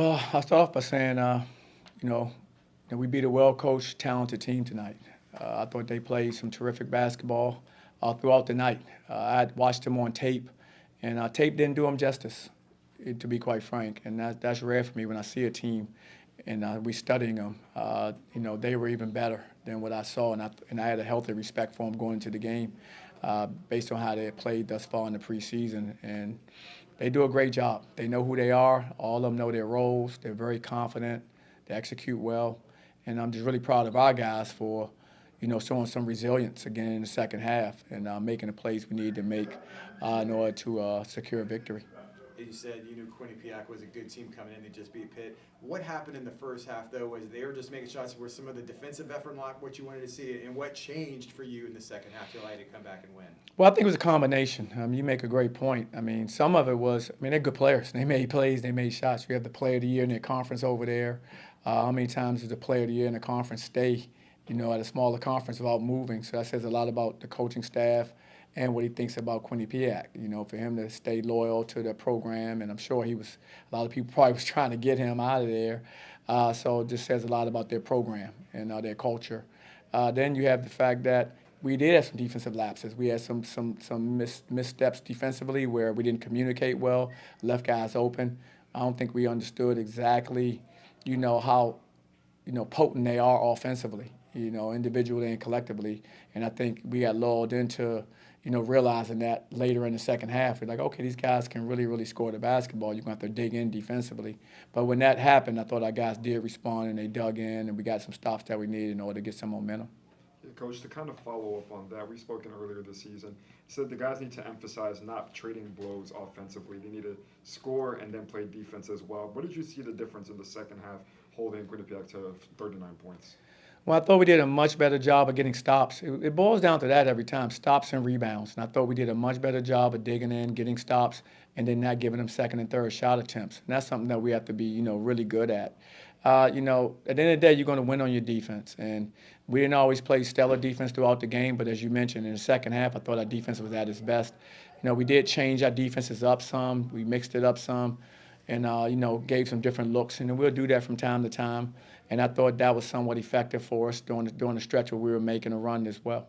Well, I'll start off by saying, you know, we beat a well-coached, talented team tonight. I thought they played some terrific basketball throughout the night. I had watched them on tape, and tape didn't do them justice, to be quite frank. And that's rare for me when I see a team and we studying them. They were even better than what I saw, and I had a healthy respect for them going into the game based on how they had played thus far in the preseason. And they do a great job. They know who they are. All of them know their roles. They're very confident. They execute well. And I'm just really proud of our guys for, showing some resilience again in the second half and making the plays we need to make in order to secure a victory. You said you knew Quinnipiac was a good team coming in. They just beat Pitt. What happened in the first half, though, was they were just making shots where some of the defensive effort not what you wanted to see, and what changed for you in the second half to allow you to come back and win? Well, I think it was a combination. You make a great point. Some of it was, they're good players. They made plays, they made shots. We have the player of the year in their conference over there. How many times does the player of the year in the conference stay, at a smaller conference without moving? So that says a lot about the coaching staff and what he thinks about Quinnipiac. For him to stay loyal to the program, and I'm sure a lot of people probably was trying to get him out of there. So it just says a lot about their program and their culture. Then you have the fact that we did have some defensive lapses. We had some missteps defensively where we didn't communicate well, left guys open. I don't think we understood exactly, how, potent they are offensively, individually and collectively. And I think we got lulled into, realizing that later in the second half. We're like, okay, these guys can really, really score the basketball. You're going to have to dig in defensively. But when that happened, I thought our guys did respond and they dug in and we got some stops that we needed in order to get some momentum. Yeah, Coach, to kind of follow up on that, we've spoken earlier this season. Said the guys need to emphasize not trading blows offensively. They need to score and then play defense as well. What did you see the difference in the second half, holding Quinnipiac to 39 points? Well, I thought we did a much better job of getting stops. It boils down to that every time, stops and rebounds. And I thought we did a much better job of digging in, getting stops, and then not giving them second and third shot attempts. And that's something that we have to be, really good at. At the end of the day, you're going to win on your defense. And we didn't always play stellar defense throughout the game, but as you mentioned, in the second half, I thought our defense was at its best. We did change our defenses up some. We mixed it up some and, gave some different looks. And we'll do that from time to time. And I thought that was somewhat effective for us during the stretch where we were making a run as well.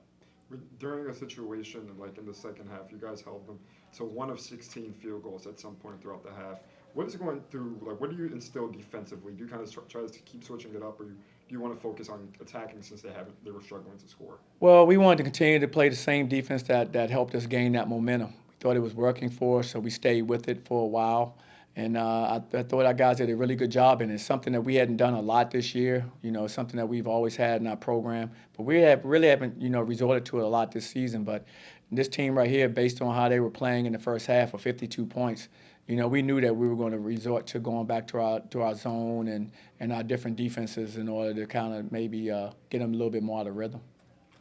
During a situation like in the second half, you guys held them to 1 of 16 field goals at some point throughout the half. What is going through? What do you instill defensively? Do you kind of try to keep switching it up, or do you want to focus on attacking since they were struggling to score? Well, we wanted to continue to play the same defense that helped us gain that momentum. We thought it was working for us, so we stayed with it for a while. And I thought our guys did a really good job, and it's something that we hadn't done a lot this year. Something that we've always had in our program, but we really haven't, resorted to it a lot this season. But this team right here, based on how they were playing in the first half, of 52 points, we knew that we were going to resort to going back to our zone and our different defenses in order to kind of maybe get them a little bit more out of rhythm.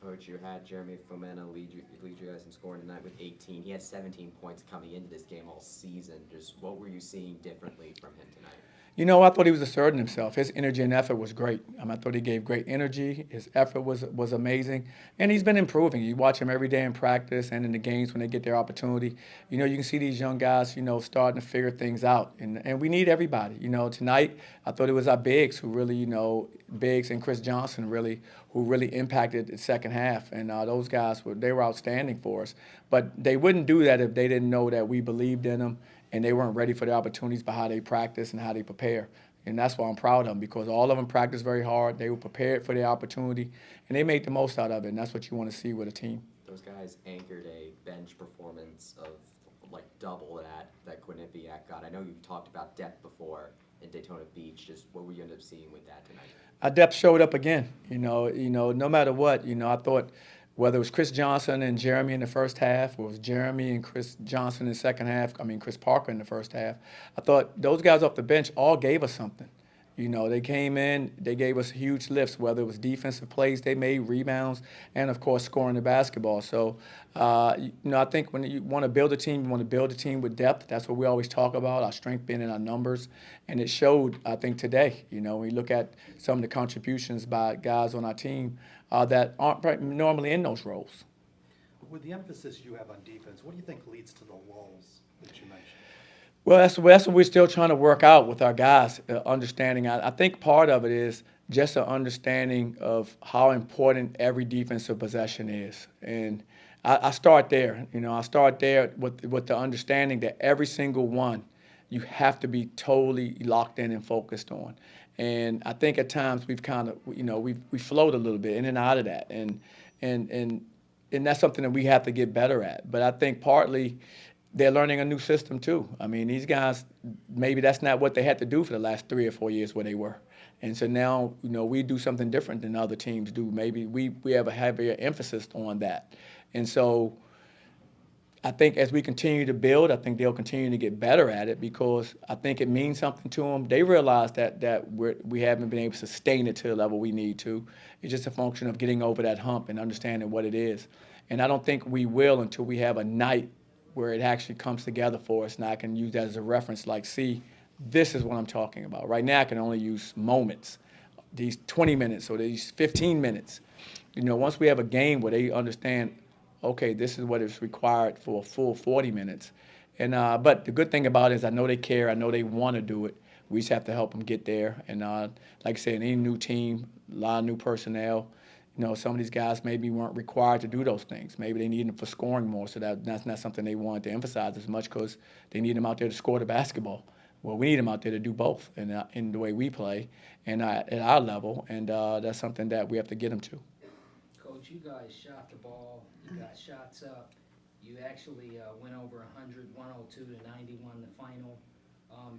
Coach, you had Jeremy Fomena lead you guys in scoring tonight with 18. He had 17 points coming into this game all season. Just what were you seeing differently from him tonight? I thought he was asserting himself. His energy and effort was great. I thought he gave great energy. His effort was amazing. And he's been improving. You watch him every day in practice and in the games when they get their opportunity. You can see these young guys, starting to figure things out. And we need everybody. Tonight, I thought it was our bigs who really, Biggs and Chris Johnson who really impacted the second half. And those guys, they were outstanding for us. But they wouldn't do that if they didn't know that we believed in them and they weren't ready for the opportunities by how they practice and how they prepare. And that's why I'm proud of them, because all of them practiced very hard. They were prepared for the opportunity, and they made the most out of it, and that's what you want to see with a team. Those guys anchored a bench performance of like double that Quinnipiac got. I know you talked about depth before in Daytona Beach. Just what were you end up seeing with that tonight? Our depth showed up again. No matter what, I thought whether it was Chris Johnson and Jeremy in the first half, or it was Jeremy and Chris Johnson in the second half, Chris Parker in the first half, I thought those guys off the bench all gave us something. They came in, they gave us huge lifts, whether it was defensive plays they made, rebounds, and, of course, scoring the basketball. So, I think when you want to build a team, you want to build a team with depth. That's what we always talk about, our strength being in our numbers. And it showed, I think, today. When you look at some of the contributions by guys on our team that aren't normally in those roles. With the emphasis you have on defense, what do you think leads to the lulls that you mentioned? Well, that's what we're still trying to work out with our guys, understanding. I think part of it is just an understanding of how important every defensive possession is, and I start there. I start there with the understanding that every single one you have to be totally locked in and focused on. And I think at times we've kind of we float a little bit in and out of that, and and and that's something that we have to get better at. But I think partly they're learning a new system too. I mean, these guys, maybe that's not what they had to do for the last 3 or 4 years where they were. And so now, we do something different than other teams do. Maybe we have a heavier emphasis on that. And so I think as we continue to build, I think they'll continue to get better at it because I think it means something to them. They realize that we haven't been able to sustain it to the level we need to. It's just a function of getting over that hump and understanding what it is. And I don't think we will until we have a night where it actually comes together for us. And I can use that as a reference, like, see, this is what I'm talking about. Right now, I can only use moments, these 20 minutes or these 15 minutes. Once we have a game where they understand, okay, this is what is required for a full 40 minutes. And but the good thing about it is I know they care. I know they want to do it. We just have to help them get there. And like I said, any new team, a lot of new personnel. Some of these guys maybe weren't required to do those things. Maybe they need them for scoring more, so that's not something they wanted to emphasize as much because they need them out there to score the basketball. Well, we need them out there to do both in the way we play and at our level, and that's something that we have to get them to. Coach, you guys shot the ball. You got shots up. You actually went over 100, 102 to 91 the final.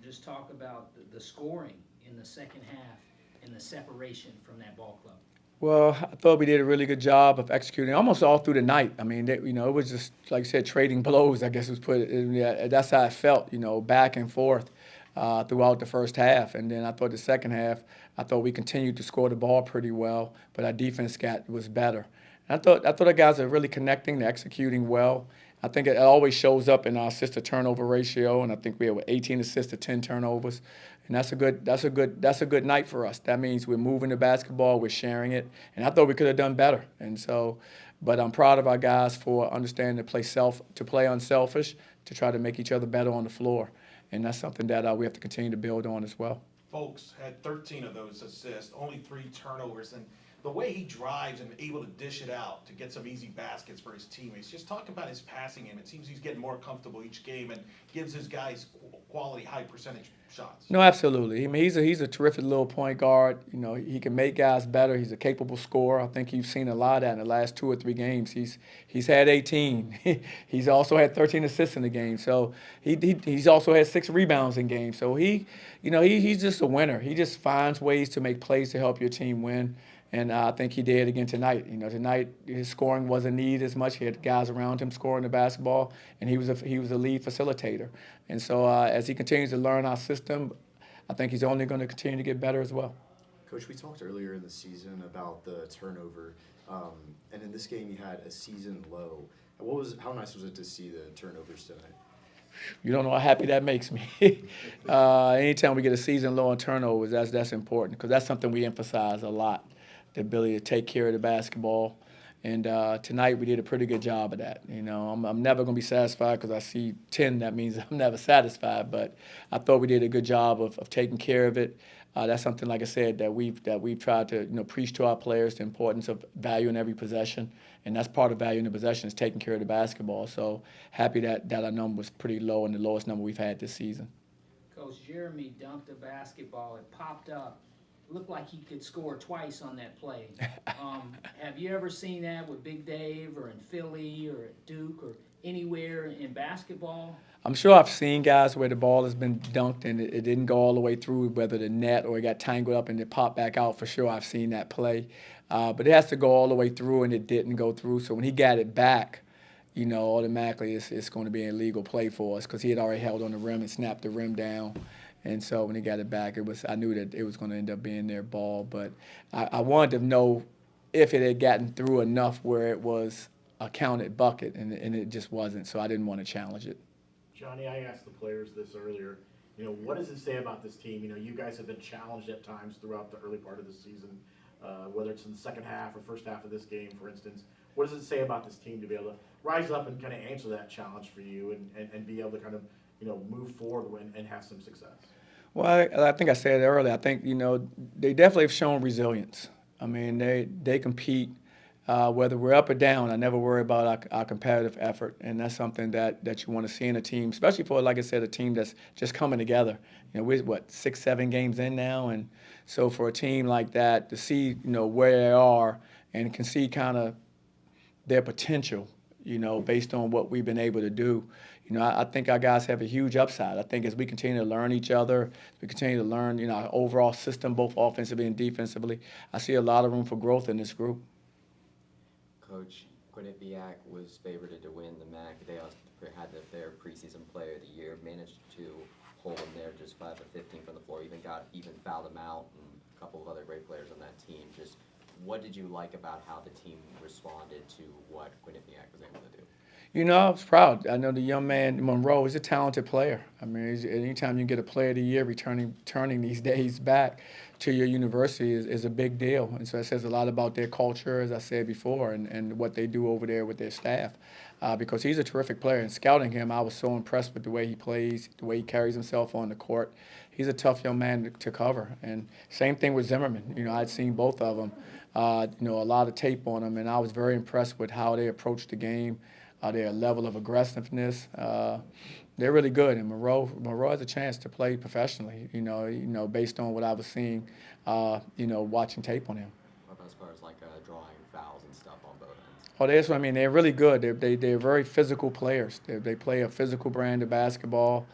Just talk about the scoring in the second half and the separation from that ball club. Well, I thought we did a really good job of executing almost all through the night. I mean, it was just like I said, trading blows. I guess was put. Yeah, that's how I felt. Back and forth throughout the first half, and then I thought the second half, I thought we continued to score the ball pretty well, but our defense was better. And I thought the guys are really connecting, they're executing well. I think it always shows up in our assist to turnover ratio, and I think we have 18 assists to 10 turnovers, and that's a good night for us. That means we're moving the basketball, we're sharing it, and I thought we could have done better. And so, but I'm proud of our guys for understanding to play unselfish, to try to make each other better on the floor, and that's something that we have to continue to build on as well. Folks had 13 of those assists, only 3 turnovers, and the way he drives and able to dish it out to get some easy baskets for his teammates. Just talk about his passing game. It seems he's getting more comfortable each game and gives his guys quality, high percentage shots. No, absolutely. I mean, he's a terrific little point guard. He can make guys better. He's a capable scorer. I think you've seen a lot of that in the last 2 or 3 games. He's had 18. He's also had 13 assists in the game. So he's also had 6 rebounds in games. So he's just a winner. He just finds ways to make plays to help your team win. And I think he did again tonight. Tonight his scoring wasn't needed as much. He had guys around him scoring the basketball, and he was a lead facilitator. And so as he continues to learn our system, I think he's only going to continue to get better as well. Coach, we talked earlier in the season about the turnover, and in this game you had a season low. How nice was it to see the turnovers tonight? You don't know how happy that makes me. Anytime we get a season low on turnovers, that's important because that's something we emphasize a lot. The ability to take care of the basketball. And tonight we did a pretty good job of that. I'm never going to be satisfied because I see 10. That means I'm never satisfied. But I thought we did a good job of taking care of it. That's something, like I said, that we've tried to preach to our players the importance of value in every possession. And that's part of value in the possession is taking care of the basketball. So happy that our number was pretty low and the lowest number we've had this season. Coach, Jeremy dunked a basketball. It popped up. Looked like he could score twice on that play. Have you ever seen that with Big Dave or in Philly or at Duke or anywhere in basketball? I'm sure I've seen guys where the ball has been dunked and it didn't go all the way through, whether the net or it got tangled up and it popped back out. For sure, I've seen that play. But it has to go all the way through, and it didn't go through. So when he got it back, automatically it's going to be an illegal play for us because he had already held on the rim and snapped the rim down. And so when he got it back, I knew that it was going to end up being their ball. But I wanted to know if it had gotten through enough where it was a counted bucket, and it just wasn't. So I didn't want to challenge it. Johnny, I asked the players this earlier. What does it say about this team? You guys have been challenged at times throughout the early part of the season, whether it's in the second half or first half of this game, for instance. What does it say about this team to be able to rise up and kind of answer that challenge for you and be able to kind of move forward and have some success? Well, I think I said it earlier. I think, they definitely have shown resilience. I mean, they compete, whether we're up or down. I never worry about our competitive effort, and that's something that you want to see in a team, especially for, like I said, a team that's just coming together. We're, 6, 7 games in now, and so for a team like that to see, where they are and can see kind of their potential, based on what we've been able to do. I think our guys have a huge upside. I think as we continue to learn each other, we continue to learn, our overall system, both offensively and defensively, I see a lot of room for growth in this group. Coach, Quinnipiac was favored to win the MAC. They also had their preseason player of the year, managed to hold them there just 5 of 15 from the floor, even fouled them out, and a couple of other great players on that team. Just what did you like about how the team responded to what Quinnipiac was able to do? I was proud. I know the young man, Monroe, is a talented player. I mean, anytime you get a player of the year returning these days back to your university is a big deal. And so it says a lot about their culture, as I said before, and what they do over there with their staff. Because he's a terrific player. And scouting him, I was so impressed with the way he plays, the way he carries himself on the court. He's a tough young man to cover. And same thing with Zimmerman. I'd seen both of them, a lot of tape on them, and I was very impressed with how they approached the game. Their level of aggressiveness, they're really good. And Monroe has a chance to play professionally. Based on what I was seeing, watching tape on him. What about as far as drawing fouls and stuff on both ends? Oh, that's what I mean. They're really good. They're very physical players. They play a physical brand of basketball.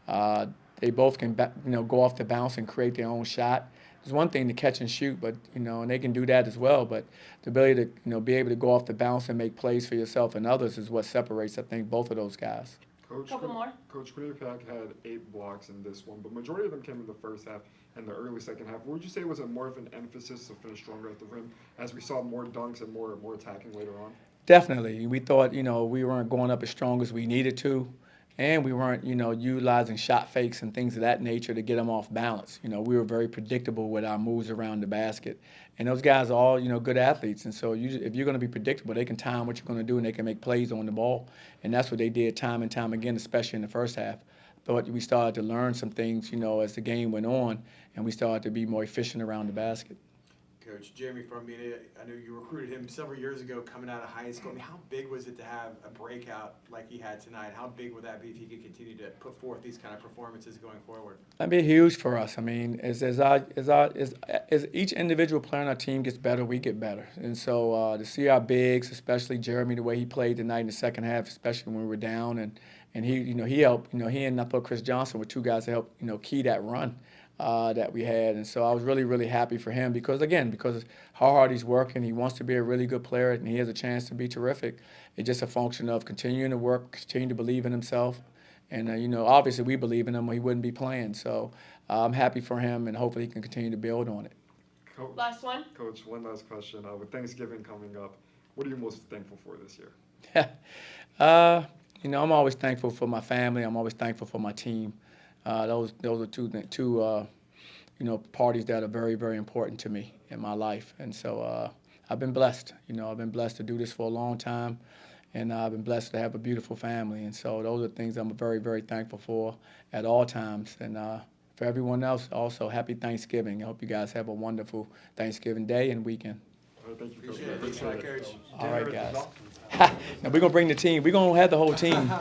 They both can go off the bounce and create their own shot. It's one thing to catch and shoot, but and they can do that as well. But the ability to be able to go off the bounce and make plays for yourself and others is what separates, I think, both of those guys. Coach, Coach Quinnipiac had 8 blocks in this one, but majority of them came in the first half and the early second half. Would you say was it more of an emphasis to finish stronger at the rim, as we saw more dunks and more attacking later on? Definitely. We thought we weren't going up as strong as we needed to. And we weren't, utilizing shot fakes and things of that nature to get them off balance. We were very predictable with our moves around the basket. And those guys are all, good athletes. And so if you're going to be predictable, they can time what you're going to do and they can make plays on the ball. And that's what they did time and time again, especially in the first half. But we started to learn some things, as the game went on, and we started to be more efficient around the basket. Coach Jeremy Fromina, I know you recruited him several years ago coming out of high school. I mean, how big was it to have a breakout like he had tonight? How big would that be if he could continue to put forth these kind of performances going forward? That'd be huge for us. I mean, as each individual player on our team gets better, we get better. And so to see our bigs, especially Jeremy, the way he played tonight in the second half, especially when we were down, and he helped. He and I thought Chris Johnson were 2 guys that helped key that run that we had. And so I was really, really happy for him because how hard he's working. He wants to be a really good player, and he has a chance to be terrific. It's just a function of continuing to work, continue to believe in himself. And, obviously we believe in him or he wouldn't be playing. So I'm happy for him, and hopefully he can continue to build on it. Last one. Coach, one last question. With Thanksgiving coming up, what are you most thankful for this year? I'm always thankful for my family. I'm always thankful for my team. Those are two parties that are very, very important to me in my life. And so I've been blessed. I've been blessed to do this for a long time, and I've been blessed to have a beautiful family. And so those are things I'm very, very thankful for at all times. And for everyone else, also, happy Thanksgiving. I hope you guys have a wonderful Thanksgiving day and weekend. All right, thank you, Coach. Appreciate it. Thanks a lot, Coach. All right, guys. Now we're going to bring the team. We're going to have the whole team.